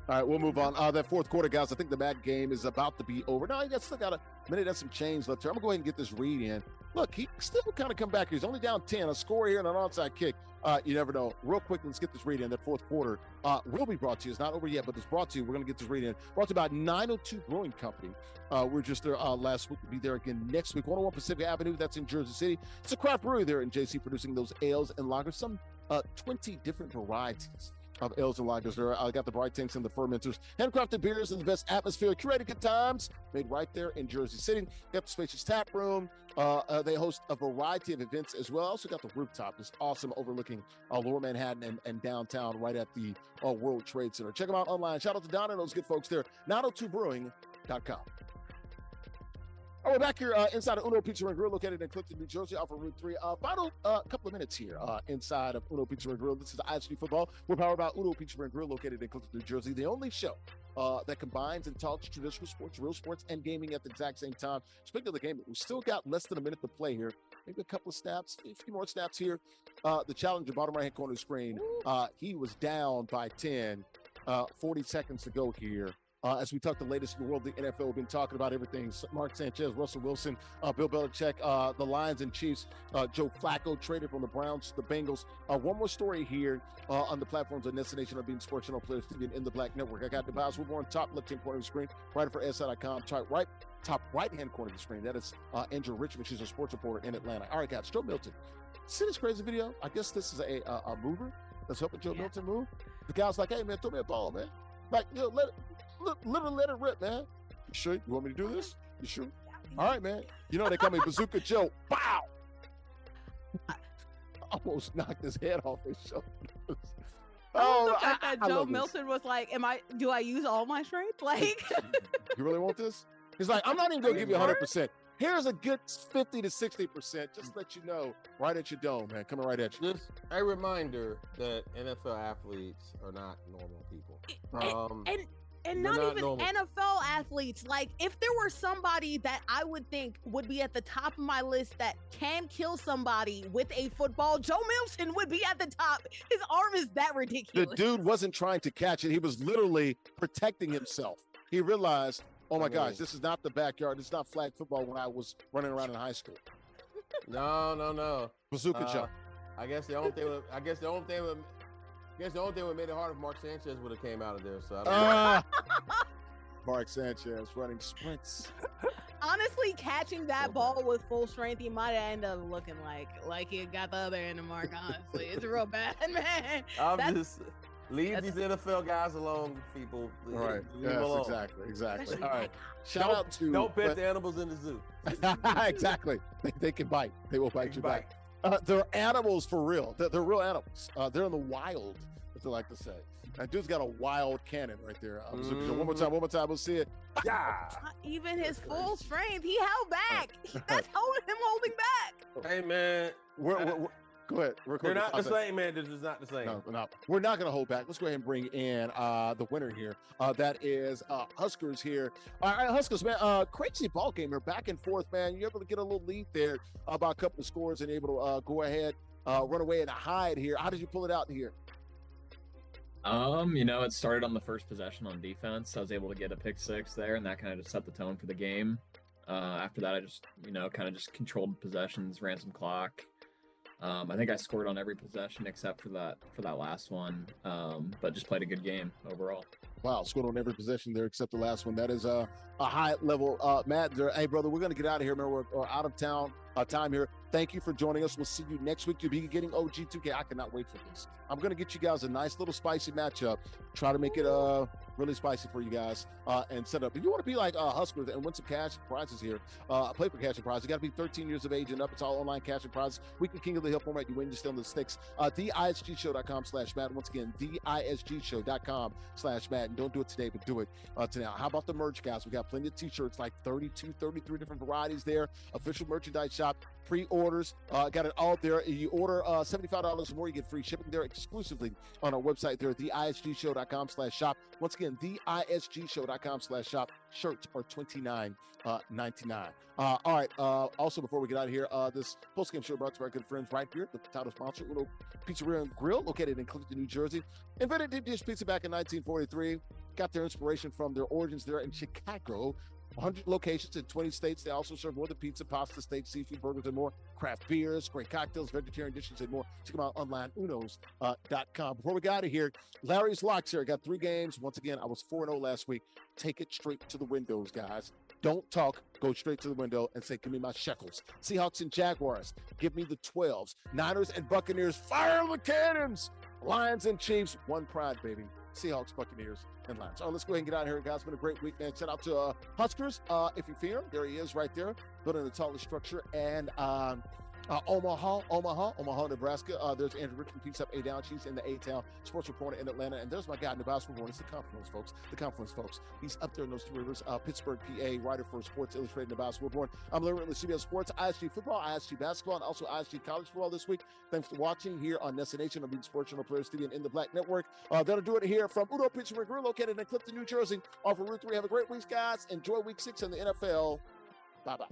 All right, we'll move on. That fourth quarter, guys, I think the Madden game is about to be over. No, you still got a minute and some change left here. I'm going to go ahead and get this read in. Look, he still kind of come back here. He's only down 10, a score here and an onside kick. You never know. Real quick, let's get this read in. That fourth quarter will be brought to you. It's not over yet, but it's brought to you. We're going to get this read in. Brought to you by 902 Brewing Company. We were just there last week. We'll be there again next week. 101 Pacific Avenue, that's in Jersey City. It's a craft brewery there in JC, producing those ales and lagers, some 20 different varieties of ales and lagers there. I got the bright tanks and the fermenters, handcrafted beers and the best atmosphere, curated good times, made right there in Jersey City. Got the spacious tap room. They host a variety of events as well. Also got the rooftop. It's awesome, overlooking Lower Manhattan and downtown, right at the World Trade Center. Check them out online. Shout out to Don and those good folks there. 902brewing.com. All right, we're back here inside of Uno Pizza and Grill, located in Clifton, New Jersey, off of Route 3. Final couple of minutes here inside of Uno Pizza and Grill. This is ISG Football. We're powered by Uno Pizza and Grill, located in Clifton, New Jersey. The only show that combines and talks traditional sports, real sports, and gaming at the exact same time. Speaking of the game, we still got less than a minute to play here. Maybe a couple of snaps, a few more snaps here. The challenger, bottom right-hand corner of the screen, he was down by 10, 40 seconds to go here. As we talk the latest in the world, the NFL, we've been talking about everything. Mark Sanchez, Russell Wilson, Bill Belichick, the Lions and Chiefs, Joe Flacco traded from the Browns to the Bengals. One more story here on the platforms of NESN Nation, being Sports Channel Players TV in the Black Network. I got Nubyjas, Wilborn, top left-hand corner of the screen, writer for SI.com, top right-hand corner of the screen. That is Andrea Richmond. She's a sports reporter in Atlanta. All right, guys, Joe Milton. See this crazy video? I guess this is a mover that's helping Joe Milton move. The guy's like, hey, man, throw me a ball, man. Like, literally let it rip, man. You sure? You want me to do this? You sure? All right, man. You know they call me Bazooka Joe. Bow! Almost knocked his head off his shoulders. Joe Milton was like, do I use all my strength? Like, you really want this? He's like, I'm not even going to give you 100%. Here's a good 50 to 60%. Just let you know, right at your dome, man. Coming right at you. Just a reminder that NFL athletes are not normal people. And not even normal. NFL athletes. Like, if there were somebody that I would think would be at the top of my list that can kill somebody with a football, Joe Milton would be at the top. His arm is that ridiculous. The dude wasn't trying to catch it. He was literally protecting himself. He realized, oh my gosh, this is not the backyard. It's not flag football when I was running around in high school. No. Bazooka Joe. I guess the only thing what made it harder for Mark Sanchez would have came out of there. So I don't know. Mark Sanchez running sprints. Honestly, catching that ball with full strength, he might have ended up looking like he got the other end of Mark. Honestly, it's real bad, man. Leave these NFL guys alone, people. All right. Yes, exactly. All right. Shout out to don't pet the animals in the zoo. Exactly. They can bite. They will bite you back. They're animals for real. They're real animals. They're in the wild, as they like to say. That dude's got a wild cannon right there. One more time. We'll see it. Yeah. Even his full strength, he held back. That's holding back. Hey, man. Go ahead. They're not the same, man. This is not the same. No, we're not going to hold back. Let's go ahead and bring in the winner here. That is Huskers here. All right, Huskers, man. Crazy ball game here, back and forth, man. You're able to get a little lead there about a couple of scores and able to go ahead, run away and hide here. How did you pull it out here? It started on the first possession on defense. I was able to get a pick six there, and that kind of just set the tone for the game. After that, I just, kind of just controlled possessions, ran some clock. I think I scored on every possession except for that last one, but just played a good game overall. Wow, scored on every possession there except the last one. That is a high level. Matt, hey, brother, we're going to get out of here. Remember, we're out of town time here. Thank you for joining us. We'll see you next week. You'll be getting OG2K. I cannot wait for this. I'm going to get you guys a nice little spicy matchup. Try to make it really spicy for you guys and set up. If you want to be like Huskers and win some cash prizes here, play for cash and prizes. You got to be 13 years of age and up. It's all online cash and prizes. Weekly King of the Hill format. You win, you stay on the sticks. TheISGShow.com/Madden. Once again, TheISGShow.com/Madden. Don't do it today, but do it tonight. How about the merch, guys? We got plenty of t-shirts, like 32, 33 different varieties there. Official merchandise shop. Pre-orders, got it all there. You order $75 or more, you get free shipping there exclusively on our website there at theisgshow.com/shop. Once again, theisgshow.com/shop. Shirts are $29.99. All right. Also, before we get out of here, this post-game show brought to our good friends right here, the title sponsor, Uno Pizzeria and Grill, located in Clifton, New Jersey. Invented deep dish pizza back in 1943. Got their inspiration from their origins there in Chicago. 100 locations in 20 states. They also serve more than pizza, pasta, steak, seafood, burgers, and more. Craft beers, great cocktails, vegetarian dishes, and more. Check them out online, unos.com. Before we got out of here, Larry's Locks here. Got 3 games. Once again, I was 4-0 last week. Take it straight to the windows, guys. Don't talk. Go straight to the window and say, give me my shekels. Seahawks and Jaguars, give me the 12s. Niners and Buccaneers, fire the cannons. Lions and Chiefs, one pride, baby. Seahawks, Buccaneers, and Lions. Let's go ahead and get out of here, guys. It's been a great week, man. Shout out to Huskers. If you fear him, there he is right there, building the tallest structure. And Omaha, Nebraska. There's Andrea Richmond, Peace Up, A-Down. She's in the A-Town sports reporter in Atlanta. And there's my guy, Nubyjas. It's the Confluence, folks. He's up there in those 2 rivers. Pittsburgh, PA, writer for Sports Illustrated, Nubyjas Wilborn. I'm Larry Ridley, CBS Sports, ISG Football, ISG Basketball, and also ISG College Football this week. Thanks for watching here on NESN Nation. I'm being Sports Channel Players Studio in the Black Network. That'll do it here from Uno Pizzeria Grill, located in Clifton, New Jersey, off of Route 3. Have a great week, guys. Enjoy Week 6 in the NFL. Bye-bye.